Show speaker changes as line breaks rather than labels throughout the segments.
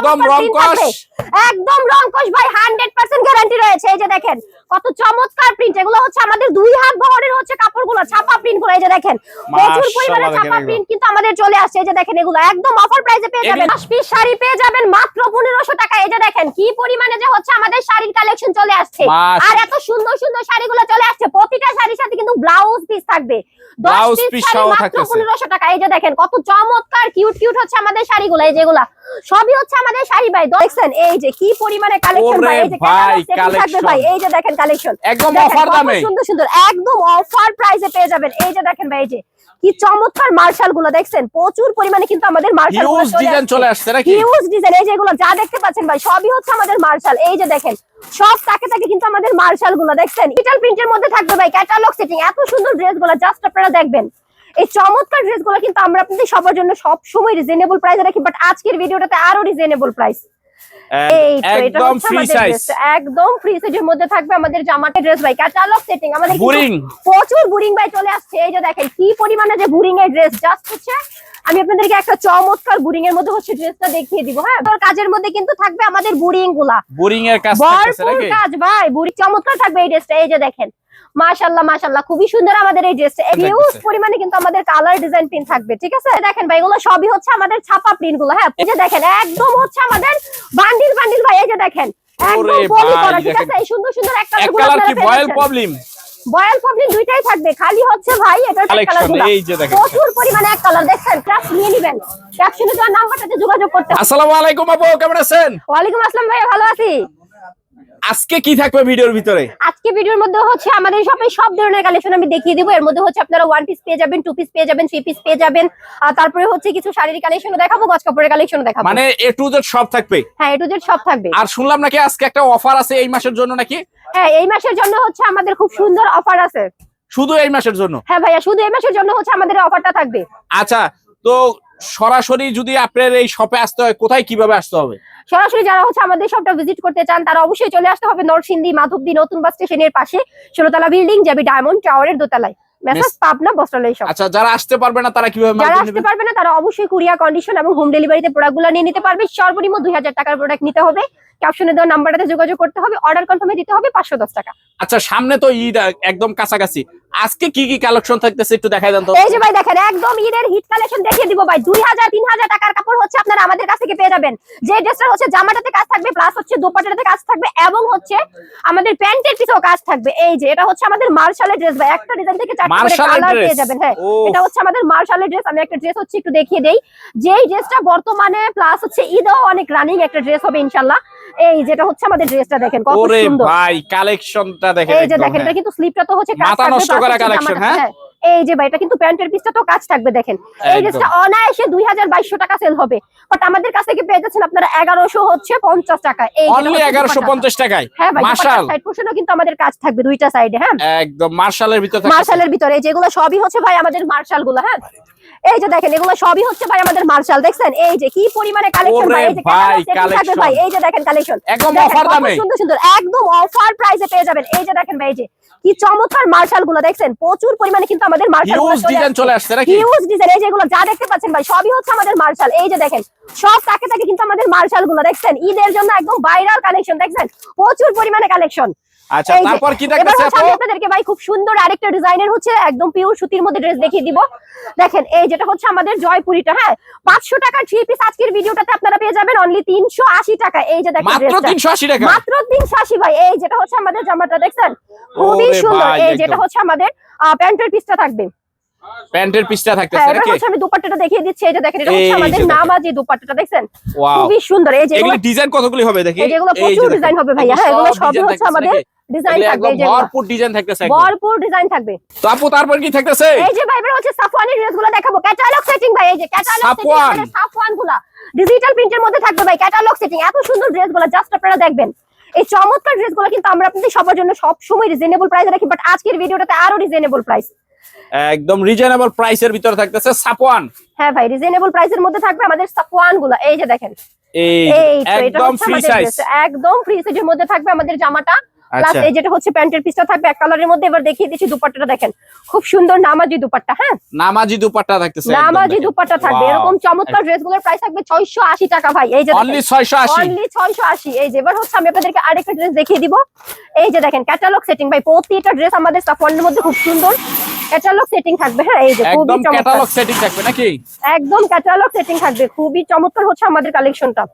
একদম রংকশ,
একদম রংকশ ভাই, 100% গ্যারান্টি রয়েছে। এই যে দেখেন কত চমৎকার প্রিন্ট, এগুলো হচ্ছে আমাদের 2 হাত বহরের হচ্ছে কাপড়গুলো, ছাপা প্রিন্ট গুলো। এই যে দেখেন প্রচুর পরিমাণে ছাপা প্রিন্ট কিন্তু আমাদের চলে আসছে। এই যে দেখেন এগুলো একদম অফার প্রাইসে পেয়ে যাবেন। 10 পিস শাড়ি পেয়ে যাবেন মাত্র 1500 টাকা। এই যে দেখেন কি পরিমাণে যে হচ্ছে আমাদের শাড়ির কালেকশন চলে আসছে, আর এত সুন্দর সুন্দর শাড়িগুলো চলে আসছে। প্রতিটা শাড়ির সাথে কিন্তু ব্লাউজ পিস থাকবে। 10 পিস শাড়ি মাত্র 1500 টাকা। এই যে দেখেন কত চমৎকার কিউট কিউট হচ্ছে আমাদের শাড়িগুলো। এই যেগুলো সবই হচ্ছে আমাদের শাড়ি ভাই, দেখছেন এই যে কি পরিমাণে কালেকশন ভাই। এই যে ক্যাটালগ থাকবে ভাই, এই যে দেখেন কালেকশন
একদম অফার দামে,
সুন্দর সুন্দর একদম অফার প্রাইসে পেয়ে যাবেন। এই যে দেখেন ভাই, এই যে কি চমৎকার মার্শাল গুলো দেখছেন, প্রচুর পরিমাণে কিন্তু আমাদের মার্শাল গুলো
চলে আসছে নাকি,
হিউজ ডিজাইন। এই যেগুলো যা দেখতে পাচ্ছেন ভাই সবই হচ্ছে আমাদের মার্শাল। এই যে দেখেন সব তাকে তাকে কিন্তু আমাদের মার্শাল গুলো দেখছেন ডিজিটাল প্রিন্টের মধ্যে থাকবে ভাই। ক্যাটালগ সেটিং, এত সুন্দর ড্রেস গুলো জাস্ট আপনারা দেখবেন। এই চমৎকার ড্রেস গুলো কিন্তু আমরা আপনাদের সবার জন্য সব সময় রিজনেবল প্রাইসে রাখি, বাট আজকের ভিডিওটাতে আরো রিজনেবল প্রাইস।
একদম ফ্রি সাইজ,
একদম ফ্রি সাইজের মধ্যে থাকবে আমাদের জামাটা ড্রেস ভাই। ক্যাটালগ সেটিং আমাদের প্রচুর বুরিং ভাই চলে আসছে। এই যে দেখেন কি পরিমাণে যে বুরিং এর ড্রেস, জাস্ট হচ্ছে আমি আপনাদেরকে একটা চমৎকার বুরিং এর মধ্যে হচ্ছে ড্রেসটা দেখিয়ে দিব। হ্যাঁ, তোর কাজের মধ্যে কিন্তু থাকবে আমাদের বুরিং গুলা,
বুরিং এর কাজ থাকছে নাকি,
কাজ ভাই বুরিং চমৎকার থাকবে এই ড্রেসটা। এই যে দেখেন মাশাআল্লাহ মাশাআল্লাহ খুবই সুন্দর আমাদের এই ড্রেসটা। হিউজ পরিমাণে কিন্তু আমাদের কালার ডিজাইন প্রিন্ট থাকবে, ঠিক আছে। দেখেন ভাই এগুলো সবই হচ্ছে আমাদের ছাপা প্রিন্ট গুলো। হ্যাঁ, এই যে দেখেন একদম হচ্ছে আমাদের বান্ডিল বান্ডিল ভাই। এই যে দেখেন একদম পলি করা, ঠিক আছে। এই সুন্দর সুন্দর একটা
কালার কি বয়েল প্রবলেম,
বয়েল প্রবলেম দুইটাই থাকবে, খালি হচ্ছে ভাই এটার কালারগুলো প্রচুর পরিমাণে এক কালার দেখছেন। ক্লাস নিয়ে নেবেন, ক্যাপশনে দেওয়া নাম্বারটাতে যোগাযোগ করতে হবে।
আসসালামু আলাইকুম আপু, কেমন আছেন?
ওয়ালাইকুম আসসালাম ভাই, ভালো আছি।
আজকে কি থাকবে ভিডিওর ভিতরে?
আজকে ভিডিওর মধ্যে হচ্ছে আমাদের শপে সব ধরনের কালেকশন আমি দেখিয়ে দিব। এর মধ্যে হচ্ছে আপনারা 1 পিস পেয়ে যাবেন, 2 পিস পেয়ে যাবেন, 3 পিস পেয়ে যাবেন, আর তারপরে হচ্ছে কিছু শাড়ির কালেকশনও দেখাবো, গজ কাপড়ের কালেকশনও দেখাবো।
মানে এ টু জেড সব থাকবে?
হ্যাঁ, এ টু জেড সব থাকবে।
আর শুনলাম নাকি আজকে একটা অফার আছে এই মাসের জন্য নাকি?
হ্যাঁ, এই মাসের জন্য হচ্ছে আমাদের খুব সুন্দর অফার আছে।
শুধু এই মাসের জন্য?
হ্যাঁ ভাইয়া, শুধু এই মাসের জন্য হচ্ছে আমাদের অফারটা থাকবে।
আচ্ছা, তো সরাসরি যদি আপনার এই শপে আসতে হয় কোথায় কিভাবে আসতে হবে?
সরাসরি যারা হচ্ছে আমাদের শপটা ভিজিট করতে চান তারা অবশ্যই চলে আসতে হবে নরসিংদী মাধবদী নতুন বাস স্টেশনের পাশে 16তলা বিল্ডিং, যাবি ডায়মন্ড টাওয়ারের দোতলায়, মেসাজ পাবনা বস্ত্রালয় শপ।
আচ্ছা, যারা আসতে পারবে না তারা কিভাবে?
যারা আসতে পারবে না তারা অবশ্যই কুরিয়ার কন্ডিশন এবং হোম ডেলিভারিতে প্রোডাক্টগুলো নিয়ে নিতে পারবে। সর্বনিম্ন 2000 টাকার প্রোডাক্ট নিতে হবে, ক্যাপশনে দেওয়া নাম্বারটাতে যোগাযোগ করতে হবে, অর্ডার কনফার্মে দিতে হবে 510 টাকা।
আচ্ছা, সামনে তো ঈদ একদম কাছাকাছি, আজকে কি কি কালেকশন থাকতেছে একটু দেখাই দেন তো।
এই যে ভাই দেখেন একদম ঈদের হিট কালেকশন দেখিয়ে দিব ভাই। 2000-3000 টাকার কাপড় হচ্ছে আপনারা আমাদের কাছ থেকে পেয়ে যাবেন। যে ড্রেসটা হচ্ছে জামাটাতে কাজ থাকবে, প্লাস হচ্ছে দোপাট্টাতে কাজ থাকবে, এবং হচ্ছে আমাদের প্যান্টের পিছেও কাজ থাকবে। এই যে এটা হচ্ছে আমাদের মার্শালের ড্রেস ভাই, একটা ডিজাইন থেকে 4টা করে কালার পেয়ে যাবেন। হ্যাঁ, এটা হচ্ছে আমাদের মার্শালের ড্রেস। আমি একটা ড্রেস হচ্ছে একটু দেখিয়ে দেই, যেই ড্রেসটা বর্তমানে প্লাস হচ্ছে ঈদেও অনেক রানিং একটা ড্রেস হবে ইনশাআল্লাহ। এই যেটা হচ্ছে আমাদের ড্রেসটা দেখেন কত সুন্দর
ভাই, কালেকশনটা দেখেন।
এই যে দেখেন এটা কিন্তু স্লিপটা তো হচ্ছে কাজ
মাথা নষ্ট করা কালেকশন। হ্যাঁ,
এই যে ভাই এটা কিন্তু প্যান্টের পিসটা তো কাজ থাকবে দেখেন। এই ড্রেসটা অনায়াসে 2200 টাকা সেল হবে, বাট আমাদের কাছ থেকে পেয়ে যাচ্ছেন আপনারা 1150 টাকা। এই
অনলি 1150 টাকায়।
হ্যাঁ ভাই,
মাশাআল,
সাইড পোরশনও কিন্তু আমাদের কাজ থাকবে দুইটা সাইডে। হ্যাঁ,
একদম মার্শালের ভিতরে থাকবে।
মার্শালের ভিতরে যেগুলো সবই হচ্ছে ভাই আমাদের মার্শাল গুলো। হ্যাঁ, এই যে দেখেন এগুলো সবই হচ্ছে ভাই আমাদের মার্শাল, দেখছেন এই যে কি পরিমাণে কালেকশন ভাই। এই যে কালেকশন ভাই, এই যে দেখেন কালেকশন
একদম অফার দামে,
সুন্দর সুন্দর একদম অফার প্রাইসে পেয়ে যাবেন। এই যে দেখেন ভাই, এই যে কি চমৎকার মার্শাল গুলো দেখছেন, প্রচুর পরিমাণে কিন্তু আমাদের মার্শাল
হিউজ ডিজাইন চলে আসছে নাকি,
হিউজ ডিজাইন। এই যেগুলো যা দেখতে পাচ্ছেন ভাই সবই হচ্ছে আমাদের মার্শাল। এই যে দেখেন সব তাকে তাকে কিন্তু আমাদের মার্শাল গুলো দেখছেন, ঈদের জন্য একদম ভাইরাল কালেকশন দেখছেন, প্রচুর পরিমাণে কালেকশন।
আচ্ছা, তারপর কি দেখতেছে আপু?
আপনাদেরকে ভাই খুব সুন্দর আরেকটা ডিজাইনের হচ্ছে একদম পিওর সুতির মধ্যে ড্রেস দেখিয়ে দিব। দেখেন এই যেটা হচ্ছে আমাদের জয়পুরিটা। হ্যাঁ, 500 টাকার 3 পিস আজকের ভিডিওটাতে আপনারা পেয়ে যাবেন অনলি 380 টাকা। এই যে দেখেন
মাত্র 380 টাকা,
মাত্র 380 ভাই। এই যেটা হচ্ছে আমাদের জামাটা দেখছেন খুবই সুন্দর। এই যেটা হচ্ছে আমাদের প্যান্টের পিসটা থাকবে,
প্যান্টের পিসটা থাকতেছে নাকি।
হচ্ছে আমি দোপাট্টাটা দেখিয়ে দিচ্ছি। এই যে দেখেন এটা হচ্ছে আমাদের নামাজি দোপাট্টাটা দেখছেন খুবই সুন্দর। এই যে
এগুলো ডিজাইন কতগুলি হবে দেখি,
এগুলো প্রচুর ডিজাইন হবে ভাইয়া। হ্যাঁ, এগুলো সবই হচ্ছে আমাদের ডিজাইন থাকবে, এই যে
ভরপুর ডিজাইন থাকতেছে,
ভরপুর ডিজাইন থাকবে।
তো আপু তারপর কি থাকতেছে?
এই যে ভাইবার হচ্ছে সাফওয়ানের ড্রেসগুলো দেখাবো, ক্যাটালগ সেটিং ভাই। এই যে ক্যাটালগ সেটিং আমাদের সাফওয়ানগুলো ডিজিটাল প্রিন্টের মধ্যে থাকবে ভাই, ক্যাটালগ সেটিং। এত সুন্দর ড্রেসগুলো জাস্ট আপনারা দেখবেন। এই চমৎকার ড্রেসগুলো কিন্তু আমরা আপনাদের সবার জন্য সব সময় রিজনেবল প্রাইসে রাখি, বাট আজকের ভিডিওটাতে আরো রিজনেবল প্রাইস,
একদম রিজনেবল প্রাইসের ভিতরে থাকতেছে সাফওয়ান।
হ্যাঁ ভাই, রিজনেবল প্রাইসের মধ্যে থাকবে আমাদের সাফওয়ানগুলো। এই যে দেখেন
একদম ফ্রি সাইজ,
একদম ফ্রি সাইজের মধ্যে থাকবে আমাদের জামাটা। প্লাস এই যেটা হচ্ছে প্যান্টের পিসটা থাকবে এক কালারের মধ্যে। এবার দেখিয়ে দিচ্ছি দুপাট্টাটা দেখেন, খুব সুন্দর নামাজি দুপাট্টা। হ্যাঁ,
নামাজি দুপাট্টা থাকতেছে,
নামাজি দুপাট্টা থাকবে। এরকম চমৎকার ড্রেসগুলোর প্রাইস থাকবে 680 টাকা ভাই। এই যে
অনলি 680,
অনলি 680। এই যে এবার হচ্ছে আমি আপনাদেরকে আরেকটা ড্রেস দেখিয়ে দিব। এই যে দেখেন ক্যাটালগ সেটিং ভাই, প্রতিটা ড্রেস আমাদের সাফওয়ানের মধ্যে খুব সুন্দর ক্যাটালগ সেটিং থাকবে। হ্যাঁ, এই যে খুবই
একদম
চমৎকার
ক্যাটালগ সেটিং থাকবে নাকি?
একদম ক্যাটালগ সেটিং থাকবে, খুবই চমৎকার হচ্ছে আমাদের কালেকশনটা।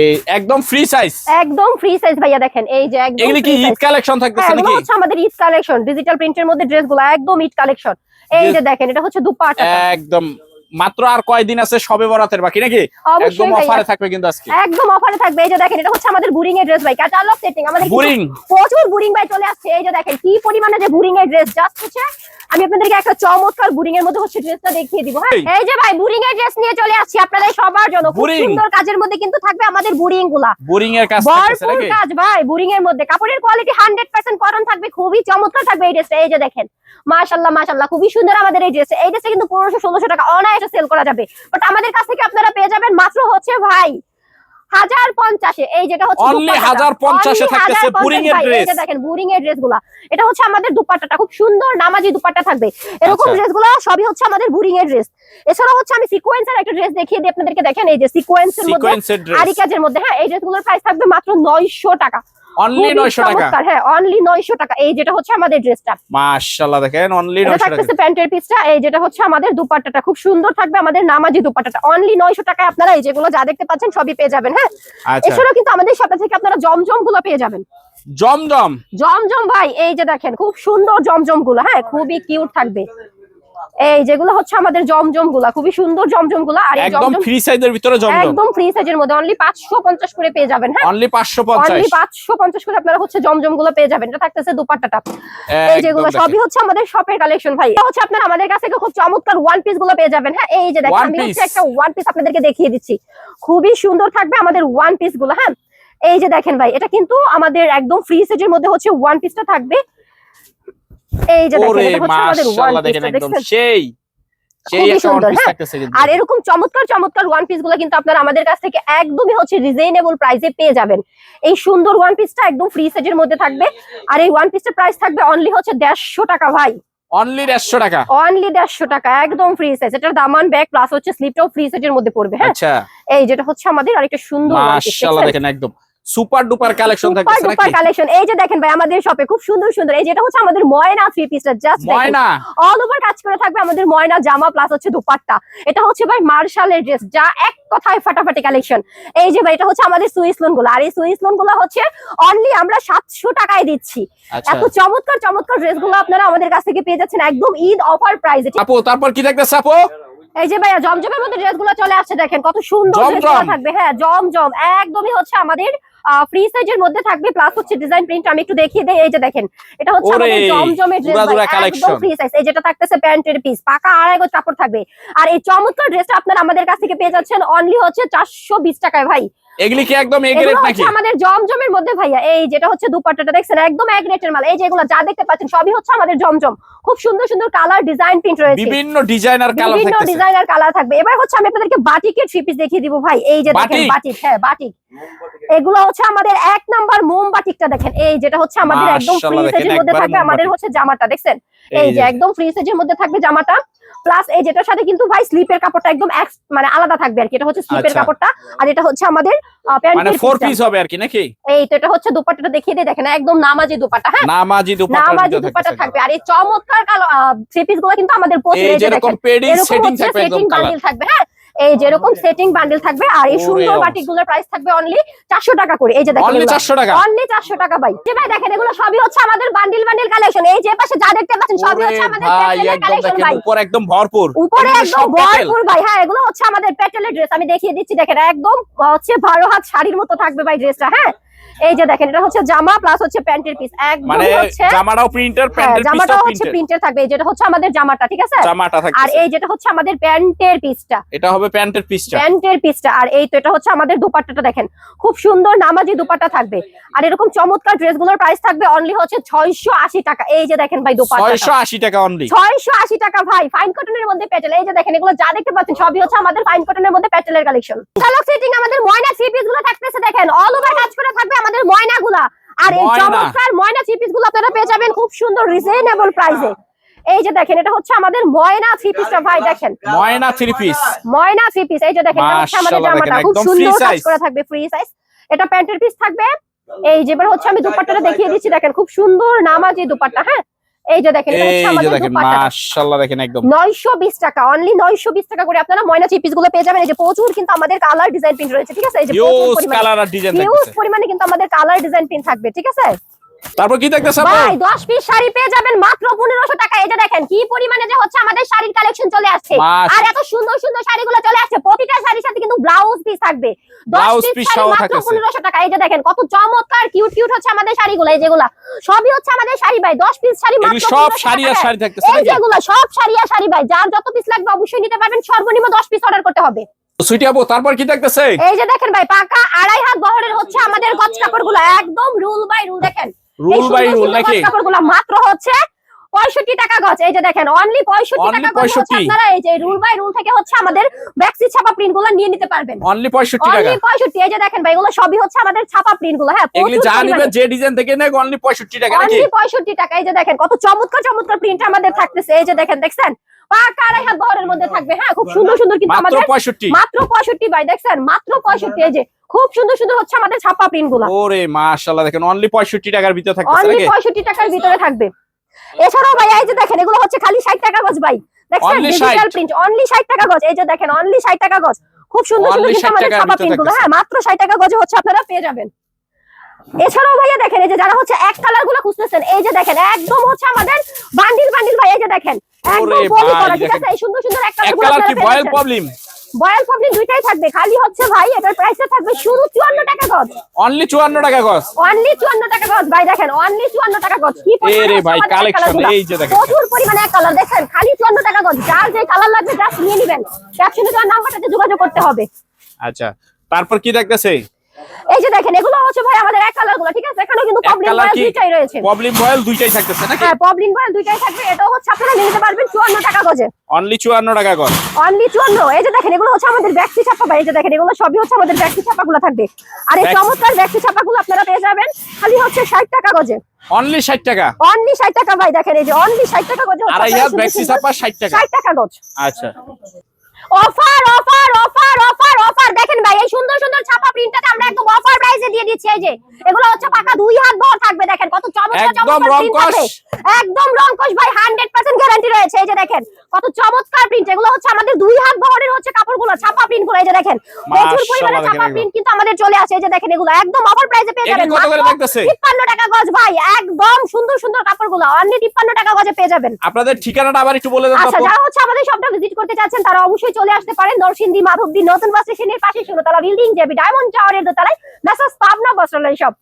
এই একদম ফ্রি সাইজ,
একদম ফ্রি সাইজ ভাইয়া দেখেন। এই যে একদম
এগুলি কি ঈদ কালেকশন থাকতেছে
এগুলো
নাকি?
হচ্ছে আমাদের ঈদ কালেকশন, ডিজিটাল প্রিন্টের মধ্যে ড্রেসগুলো একদম ঈদ কালেকশন। এই যে দেখেন এটা হচ্ছে দুপাট্টা,
একদম মাত্র আর কয়দিন আছে সবে বরাতের বাকি নাকি? একদম অফারে থাকবে কিন্তু আজকে,
একদম অফারে থাকবে। এই যে দেখেন এটা হচ্ছে আমাদের বুরিং এর ড্রেস ভাই, ক্যাটালগ সেটিং আমাদের
বুরিং,
প্রচুর বুরিং ভাই চলে আসছে। এই যে দেখেন কি পরিমাণে যে বুরিং এর ড্রেস জাস্ট হচ্ছে আমি আপনাদেরকে একটা চমৎকার বুরিং এর মধ্যে হচ্ছে ড্রেসটা দেখিয়ে দিব। হ্যাঁ, এই যে ভাই বুরিং এর ড্রেস নিয়ে চলে আসছি আপনাদের সবার জন্য। খুব সুন্দর কাজের মধ্যে কিন্তু থাকবে আমাদের বুরিং গুলা,
বুরিং এর কাজ থাকতেছে নাকি?
কাজ ভাই বুরিং এর মধ্যে কাপড়ের কোয়ালিটি 100% কটন থাকবে, খুবই চমৎকার থাকবে এই ড্রেসটা। এই যে দেখেন মাশাআল্লাহ মাশাআল্লাহ খুবই সুন্দর আমাদের এই ড্রেস। এই ড্রেসটা কিন্তু 1500-1600 টাকা অনায়াসে সেল করা যাবে, বাট আমাদের কাছ থেকে আপনারা পেয়ে যাবেন মাত্র হচ্ছে ভাই 1050 এ। এই যেটা হচ্ছে
অনলি 1050 এ থাকতেছে বুরিং এর ড্রেস।
এই যে দেখেন বুরিং এর ড্রেসগুলো, এটা হচ্ছে আমাদের দুপাট্টাটা খুব সুন্দর নামাজি দুপাট্টা থাকবে। এরকম ড্রেসগুলো সবই হচ্ছে আমাদের বুরিং এর ড্রেস। এছাড়া হচ্ছে আমি সিকোয়েন্সের একটা ড্রেস দেখিয়ে দিই আপনাদেরকে। দেখেন এই যে সিকোয়েন্সের মধ্যে আরি কাজের মধ্যে, হ্যাঁ এই ড্রেসগুলোর প্রাইস থাকবে মাত্র 900 টাকা,
অনলি 900 টাকা।
হ্যাঁ অনলি 900 টাকা। এই যেটা হচ্ছে আমাদের ড্রেসটা
মাশাআল্লাহ দেখেন অনলি 900 টাকা
থাকতেছে প্যান্টের পিসটা। এই যেটা হচ্ছে আমাদের দুপাট্টাটা খুব সুন্দর থাকবে, আমাদের নামাজি দুপাট্টাটা অনলি 900 টাকায় আপনারা এই যেগুলো যা দেখতে পাচ্ছেন সবই পেয়ে যাবেন। হ্যাঁ, এছাড়াও কিন্তু আমাদের শপে থেকে আপনারা জমজম গুলো পেয়ে যাবেন।
জমজম,
জমজম ভাই এই যে দেখেন খুব সুন্দর জমজম গুলো, হ্যাঁ খুবই কিউট থাকবে। এই যেগুলো হচ্ছে আমাদের জমজম গুলা, খুবই সুন্দর জমজম গুলা। আর
একদম ফ্রি সাইজের ভিতরে জমজম,
একদম ফ্রি সাইজের মধ্যে অনলি 550 করে পেয়ে যাবেন। হ্যাঁ
অনলি 550,
অনলি 550 করে আপনারা হচ্ছে জমজম গুলো পেয়ে যাবেন। এটা থাকতেছে দুপাট্টাটা। এই যেগুলো সবই হচ্ছে আমাদের শপের কালেকশন ভাই। এটা হচ্ছে আপনারা আমাদের কাছ থেকে খুব চমৎকার ওয়ান পিস গুলো পেয়ে যাবেন। হ্যাঁ, এই যে দেখেন আমি হচ্ছে একটা ওয়ান পিস আপনাদেরকে দেখিয়ে দিচ্ছি, খুবই সুন্দর থাকবে আমাদের ওয়ান পিস গুলো। হ্যাঁ, এই যে দেখেন ভাই এটা কিন্তু আমাদের একদম ফ্রি সাইজের মধ্যে হচ্ছে ওয়ান পিসটা থাকবে। এই যে দেখেন এটা হচ্ছে আমাদের ওয়ান পিস,
একদম সেই
আর এরকম চমৎকার চমৎকার ওয়ান পিস গুলো কিন্তু আপনারা আমাদের কাছ থেকে একদমই হচ্ছে রিজনেবল প্রাইসে পেয়ে যাবেন। এই সুন্দর ওয়ান পিসটা একদম ফ্রি সাইজের মধ্যে থাকবে, আর এই ওয়ান পিসের প্রাইস থাকবে অনলি হচ্ছে 150 টাকা ভাই,
অনলি 150 টাকা,
অনলি 150 টাকা একদম ফ্রি সাইজ। এটার দামান ব্যাগ প্লাস হচ্ছে স্লিপটাও ফ্রি সাইজের মধ্যে পড়বে। হ্যাঁ,
আচ্ছা
এই যেটা হচ্ছে আমাদের আরেকটা সুন্দর
মাশাআল্লাহ দেখেন একদম সুপার ডুপার কালেকশন থাকতেছে নাকি?
Super collection. এই যে দেখেন ভাই আমাদের শপে খুব সুন্দর সুন্দর এই যেটা হচ্ছে আমাদের ময়না থ্রি পিসটা, জাস্ট
ময়না
অল ওভার কাজ করে থাকবে আমাদের ময়না জামা প্লাস হচ্ছে দুপাট্টা। এটা হচ্ছে ভাই মার্শালের ড্রেস, যা এক কথায় ফাটাফাটি কালেকশন। এই যে ভাই এটা হচ্ছে আমাদের সুইস লোন গুলো, আর এই সুইস লোন গুলো হচ্ছে অনলি আমরা 700 টাকায় দিচ্ছি। এত চমৎকার চমৎকার ড্রেস গুলো আপনারা আমাদের কাছ থেকে পেয়ে যাচ্ছেন একদম ঈদ অফার প্রাইসে।
আপু তারপর কি দেখতেছ আপু?
এই যে ভাইয়া জমজমের মধ্যে ড্রেসগুলো চলে আসছে, দেখেন কত সুন্দর ড্রেসগুলো থাকবে। হ্যাঁ, জমজম একদমই হচ্ছে আমাদের ফ্রি সাইজের মধ্যে থাকবে, প্লাস হচ্ছে ডিজাইন প্রিন্ট। আমি একটু দেখিয়ে দেই। এই যে দেখেন এটা হচ্ছে আমাদের জমজমের ড্রেস, একদম ফ্রি সাইজ। এই যেটা থাকতেছে প্যান্টের পিস, পাকা আড়াই গজ কাপড় থাকবে। আর এই চমৎকার ড্রেসটা আপনারা আমাদের কাছ থেকে পেয়ে যাচ্ছেন অনলি হচ্ছে 420 টাকায় ভাই।
এগুলি কি একদম এ গ্রেড নাকি?
আমাদের জমজমের মধ্যে ভাইয়া এই যেটা হচ্ছে দুপাট্টাটা দেখছেন একদম এক রেটের মাল। এই যেগুলো যা দেখতে পাচ্ছেন সবই হচ্ছে আমাদের জমজম, খুব সুন্দর সুন্দর কালার ডিজাইন প্রিন্ট রয়েছে,
বিভিন্ন ডিজাইনার কালার থাকবে,
বিভিন্ন ডিজাইনার কালার থাকবে। এবার হচ্ছে আমি আপনাদেরকে বাটিকের থ্রি পিস দেখিয়ে দিব ভাই। এই যে দেখেন বাটিক, হ্যাঁ বাটিক, এগুলো হচ্ছে আমাদের এক নাম্বার মোম বাটিকটা দেখেন। এই যেটা হচ্ছে আমাদের একদম ফ্রি সাইজের মধ্যে থাকবে আমাদের হচ্ছে জামাটা, দেখছেন এই যে একদম ফ্রি সাইজের মধ্যে থাকবে জামাটা, প্লাস এই যেটার সাথে কিন্তু ভাই স্লিপের কাপড়টা একদম মানে আলাদা থাকবে আর কি। এটা হচ্ছে স্লিপের কাপড়টা, আর এটা হচ্ছে আমাদের
মানে ফোর পিস হবে আর কি নাকি?
এই তো এটা হচ্ছে দুপাট্টাটা দেখিয়ে দেই, দেখেন একদম নামাজি দুপাট্টা। হ্যাঁ, নামাজি দুপাট্টা থাকবে। আর এই চমৎকার থ্রি পিস গুলো কিন্তু আমাদের প্রচুর এই যে দেখেন সেটিং থাকবে, একদম বান্ডিল থাকবে। হ্যাঁ, এই যেরকম সেটিং বান্ডিল থাকবে। আর এই সুন্দর বাটিকগুলোর প্রাইস থাকবে অনলি 400 টাকা করে। এই যে দেখেন
অনলি 400 টাকা,
অনলি 400 টাকা ভাই। যে ভাই দেখেন এগুলো সবই হচ্ছে আমাদের বান্ডিল বান্ডিল কালেকশন। এই যে পাশে যা দেখতে পাচ্ছেন সবই হচ্ছে আমাদের প্যাটেলের কালেকশন ভাই।
উপরে একদম ভরপুর,
উপরে একদম ভরপুর ভাই। হ্যাঁ, এগুলো হচ্ছে আমাদের প্যাটেলের ড্রেস। আমি দেখিয়ে দিচ্ছি, দেখেন একদম হচ্ছে 12 হাত শাড়ির মতো থাকবে ভাই ড্রেসটা। হ্যাঁ, এই যে দেখেন এটা হচ্ছে জামা প্লাস হচ্ছে প্যান্টের পিস, একদম হচ্ছে
জামাটাও প্রিন্টার, প্যান্টের পিসটাও
জামাটাও হচ্ছে প্রিন্টার থাকবে। এই যেটা হচ্ছে আমাদের জামাটা, ঠিক আছে,
জামাটা থাকবে।
আর এই যেটা হচ্ছে আমাদের প্যান্টের পিসটা,
এটা হবে প্যান্টের পিসটা,
প্যান্টের পিসটা। আর এই তো এটা হচ্ছে আমাদের দুপাট্টাটা, দেখেন খুব সুন্দর নামাজি দুপাট্টা থাকবে। আর এরকম চমৎকার ড্রেসগুলোর প্রাইস থাকবে অনলি হচ্ছে 680 টাকা। এই যে দেখেন ভাই দুপাট্টা
680 টাকা, অনলি
680 টাকা ভাই। ফাইন কটনের মধ্যে প্যাটেল। এই যে দেখেন এগুলো যা দেখতে পাচ্ছেন সবই হচ্ছে আমাদের ফাইন কটনের মধ্যে প্যাটেলের কালেকশন। কালার সেটিং আমাদের ময়না থ্রি পিস গুলো থাকতেছে, দেখেন অল ওভার কাজ করে থাকবে আমাদের ময়নাগুলা। আর এই
ময়না।
চমৎকার ময়না থ্রি পিস গুলো আপনারা পেয়ে যাবেন খুব সুন্দর রিজনেবল প্রাইসে। এই যে দেখেন এটা হচ্ছে আমাদের ময়না থ্রি পিসটা ভাই দেখেন,
ময়না 3 পিস,
ময়না থ্রি পিস। এই যে দেখেন এটা হচ্ছে আমাদের
মাশাআল্লাহ,
জামাটা
দেখেন,
খুব
একদম
সুন্দর
free
কাজ
size।
করা থাকবে, ফ্রি সাইজ। এটা প্যান্টের পিস থাকবে। এই যে এবার হচ্ছে আমি দুপাট্টাটা দেখিয়ে দিচ্ছি, দেখেন খুব সুন্দর নামাজি দুপাট্টা। হ্যাঁ এই যে দেখেন এটা হচ্ছে
এই যে
আমাদের
দেখেন
দুপাট্টা,
মাশাআল্লাহ, দেখেন একদম
920 টাকা, অনলি 920 টাকা করে আপনারা ময়না থ্রি পিস গুলো পেয়ে যাবেন। এই যে প্রচুর কিন্তু আমাদের কালার ডিজাইন প্রিন্ট রয়েছে, ঠিক আছে? এই যে প্রচুর
হিউজ
পরিমাণে
কালার আর ডিজাইন
হিউজ
থাকতেছে।
পরিমাণে কিন্তু আমাদের কালার ডিজাইন প্রিন্ট থাকবে, ঠিক আছে?
তারপর কি দেখতেছ আপু?
ভাই 10 পিস শাড়ি পেয়ে যাবেন মাত্র 1500 টাকা। এই যে দেখেন কি পরিমাণে যে হচ্ছে আমাদের শাড়ির কালেকশন চলে আসছে, আর এত সুন্দর সুন্দর শাড়িগুলো চলে আসছে। প্রতিটা শাড়ির সাথে কিন্তু ব্লাউজ পিস থাকবে। 10
ব্লাউজ
পিস
পিস
শাড়ি
সহ
মাত্র
থাকতেছে।
1500 টাকা। এই যে দেখেন কত চমৎকার কিউট কিউট হচ্ছে আমাদের শাড়িগুলো, এই যেগুলা সবই হচ্ছে আমাদের শাড়ি ভাই। 10 পিস শাড়ি মাত্র
এগুলি সব
1500
শাড়ি আর
টাকায়।
শাড়ি থাকতেছে
এই
নাকি?
যেগুলো সব শাড়ি আর শাড়ি ভাই, যার যত পিস লাগবে অবশ্যই নিতে পারবেন। সর্বনিম্ন 10 পিস অর্ডার করতে হবে।
সুইটি আপু তারপর কি দেখতেছে?
এই যে দেখেন ভাই পাকা 2.5 হাত বহরের হচ্ছে আমাদের গজ কাপড়গুলো, একদম রুল বাই রুল। দেখেন
রুল বাই রুল নাকি?
কাপড়গুলো মাত্র হচ্ছে 65 টাকা গজ। এই যে দেখেন অনলি 65 টাকা গজ হচ্ছে। আপনারা এই যে রুল বাই রুল থেকে হচ্ছে আমাদের ব্যাক্সি ছাপা প্রিন্ট গুলো নিয়ে নিতে পারবেন
অনলি 65 টাকা।
অনলি 65। এই যে দেখেন ভাই এগুলো সবই হচ্ছে আমাদের ছাপা প্রিন্ট গুলো। হ্যাঁ
এগুলি যা নিবে যে ডিজাইন থেকে নেক অনলি 65 টাকা নাকি?
অনলি 65 টাকা। এই যে দেখেন কত চমৎকার চমৎকার প্রিন্ট আমাদের থাকতেছে। এই যে দেখেন দেখছেন পাকা 2.5 হাত বহরের মধ্যে থাকবে। হ্যাঁ খুব সুন্দর সুন্দর কিন্তু
মাত্র
আমাদের
65।
মাত্র 65 ভাই দেখছেন মাত্র 65। এই যে খুব সুন্দর সুন্দর হচ্ছে আমাদের ছাপা প্রিন্ট গুলো,
ওরে মাশাআল্লাহ, দেখেন অনলি 65 টাকার ভিতরে থাকতেছে
অনলি
নাকি?
65 টাকার ভিতরে থাকবে। এছাড়াও ভাই এই যে দেখেন এগুলো হচ্ছে খালি 60 টাকা গজ ভাই, দেখছেন
Only
ডিজিটাল
60
প্রিন্ট অনলি 60 টাকা গজ। এই যে দেখেন অনলি 60 টাকা গজ, খুব সুন্দর সুন্দর
Only
কিন্তু
60
আমাদের
টাকার
ছাপা
ভিতরে
প্রিন্ট গুলো।
থাকতেছে।
হ্যাঁ মাত্র 60 টাকা গজে হচ্ছে আপনারা পেয়ে যাবেন। এছাড়াও ভাইয়া দেখেন এই যে যারা হচ্ছে এক কালার গুলো খুঁজতেছেন, এই যে দেখেন একদম হচ্ছে আমাদের বান্ডিল বান্ডিল ভাই। এই যে দেখেন একদম
ওরে
পলি
ভাই,
করা, ঠিক
দেখেন।
আছে? এই সুন্দর সুন্দর এক
এক
কালার
কালার কি বয়েল প্রবলেম?
বয়েল প্রবলেম দুইটাই থাকবে, খালি হচ্ছে ভাই এটার প্রাইসটা থাকবে শুধু 54 টাকা গজ।
অনলি 54 টাকা গজ।
অনলি 54 টাকা গজ ভাই, দেখেন অনলি 54 টাকা গজ। কি পরিমাণে
এরে
হচ্ছে
ভাই,
আমাদের
কালেকশন
কালারগুলো।
এই যে দেখেন।
প্রচুর পরিমাণে এক কালার দেখেন, খালি 54 টাকা গজ। যার যে কালার লাগবে জাস্ট নিয়ে নেবেন, ক্যাপশনে দেওয়া নাম্বারটাতে যোগাযোগ করতে হবে।
আচ্ছা তারপর কি দেখতেছে?
এই যে দেখেন এগুলো হচ্ছে ভাই আমাদের এক কালার গুলো, ঠিক আছে? এখানেও কিন্তু
এক
প্রবলেম
কালার
বয়েল
কি?
দুইটাই রয়েছে।
প্রবলেম বয়েল দুইটাই থাকতেছে নাকি?
হ্যাঁ প্রবলেম বয়েল দুইটাই থাকবে। এটাও হচ্ছে আপনারা নিয়ে নিতে পারবেন 54 টাকা গজে,
অনলি 54 টাকা গজ।
অনলি 54। এই যে দেখেন এগুলো হচ্ছে আমাদের ব্যাক্সি ছাপা ভাই। এই যে দেখেন এগুলো সবই হচ্ছে আমাদের ব্যাক্সি ছাপাগুলো থাকবে। আর এই
ব্যাক্সি।
চমৎকার ব্যাক্সি ছাপাগুলো আপনারা পেয়ে যাবেন খালি হচ্ছে 60 টাকা গজে,
অনলি 60 টাকা।
অনলি 60 টাকা ভাই। দেখেন এই যে অনলি 60 টাকা গজে হচ্ছে
আর এই
আপনারা সুন্দর
ব্যাক্সি
সুন্দর
ছাপা 60 টাকা।
60 টাকা গজ।
আচ্ছা
offer offer offer offer offer. দেখেন ভাই এই সুন্দর সুন্দর ছাপা প্রিন্টটাতে আমরা একদম অফার প্রাইসে দিয়ে দিচ্ছি। এই যে এগুলো হচ্ছে পাকা 2 হাত বহর থাকবে। দেখেন কত চমৎকার
একদম
চমৎকার প্রিন্ট
রংকশ।
থাকবে, একদম রংকশ ভাই, 100% গ্যারান্টি রয়েছে। এই যে দেখেন কত চমৎকার প্রিন্ট, এগুলো হচ্ছে আমাদের 2 হাত বহরের হচ্ছে কাপড়গুলো, ছাপা প্রিন্ট গুলো। এই যে দেখেন প্রচুর পরিমাণে
মাশাআল্লাহ,
ছাপা
দেখেন
প্রিন্ট কিন্তু আমাদের চলে আসে। এই যে দেখেন এগুলো একদম অফার প্রাইসে পেয়ে যাবেন
এগুলি কত করে
মাত্র
লাগতেছে?
53 টাকা গজ ভাই। একদম সুন্দর সুন্দর কাপড়গুলো অনলি 53 টাকা গজে পেয়ে যাবেন।
আপনাদের ঠিকানাটা আবার একটু বলে দেন তো
আচ্ছা
আপু।
যারা হচ্ছে আমাদের শপটা ভিজিট করতে চাচ্ছেন তারা অবশ্যই চলে আসতে পারেন নরসিংদী মাধবদী নতুন বাস স্টেশনের পাশে 16 তলা বিল্ডিং, জেবি ডায়মন্ড টাওয়ারের দোতলায় মেসার্স পাবনা বস্ত্রালয় শপ।